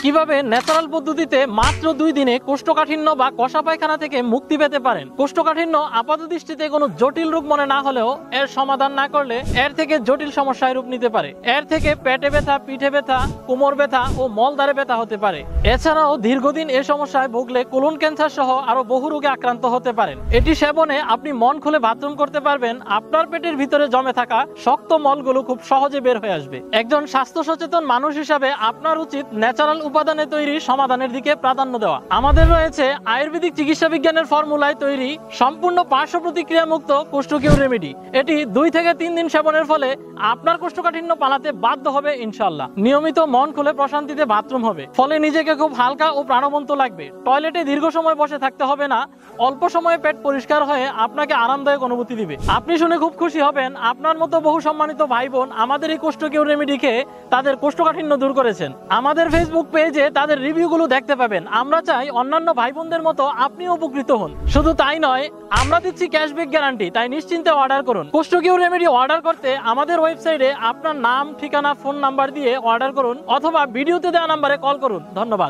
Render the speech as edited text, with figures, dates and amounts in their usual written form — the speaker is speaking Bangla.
কিভাবে ন্যাচারাল পদ্ধতিতে মাত্র 2 দিনে কোষ্ঠকাঠিন্য বা কষা পায়খানা থেকে মুক্তি পেতে পারেন। কোষ্ঠকাঠিন্য আপাত দৃষ্টিতে কোনো জটিল রোগ মনে না হলেও এর সমাধান না করলে এর থেকে জটিল সমস্যায় রূপ নিতে পারে। এর থেকে পেটে ব্যথা, পিঠে ব্যথা, কোমর ব্যথা ও মলদ্বারে ব্যথা হতে পারে। এছাড়াও দীর্ঘদিন এই সমস্যায় ভুগলে কোলন ক্যান্সার সহ আরো বহু রোগে আক্রান্ত হতে পারেন। এটি সেবনে আপনি মন খুলে বাথরুম করতে পারবেন। আপনার পেটের ভিতরে জমে থাকা শক্ত মলগুলো খুব সহজে বের হয়ে আসবে। একজন স্বাস্থ্য সচেতন মানুষ হিসাবে আপনার উচিত ন্যাচারাল উপাদানে তৈরি সমাধানের দিকে প্রাধান্য দেওয়া। আমাদের রয়েছে আয়ুর্বেদিক চিকিৎসা বিজ্ঞানের ফর্মুলায় তৈরি সম্পূর্ণ পার্শ্ব প্রতিক্রিয়া মুক্ত কোষ্ঠকিউর রেমেডি। এটি 2 থেকে 3 দিন সেবনের ফলে আপনার কোষ্ঠকাঠিন্য পালাতে বাধ্য হবে ইনশাআল্লাহ। নিয়মিত মন খুলে প্রশান্তিতে বাথরুম হবে, ফলে নিজেকে খুব হালকা ও প্রাণবন্ত লাগবে। টয়লেটে দীর্ঘ সময় বসে থাকতে হবে না, অল্প সময়ে পেট পরিষ্কার হয়ে আপনাকে আরামদায়ক অনুভূতি দিবে। আপনি শুনে খুব খুশি হবেন, আপনার মতো বহু সম্মানিত ভাই বোন আমাদের এই কোষ্ঠকিউর রেমেডি খেয়ে তাদের কোষ্ঠকাঠিন্য দূর করেছেন। আমাদের ফেসবুক পেজে তাদের রিভিউগুলো দেখতে পাবেন। আমরা চাই অন্যান্য ভাই বোনদের মতো আপনিও উপকৃত হন। শুধু তাই নয়, আমরা দিচ্ছি ক্যাশব্যাক গ্যারান্টি, তাই নিশ্চিন্তে অর্ডার করুন। কোষ্ঠকিউর রেমেডি অর্ডার করতে আমাদের ওয়েবসাইটে আপনার নাম, ঠিকানা, ফোন নাম্বার দিয়ে অর্ডার করুন অথবা ভিডিওতে দেওয়া নাম্বারে কল করুন। ধন্যবাদ।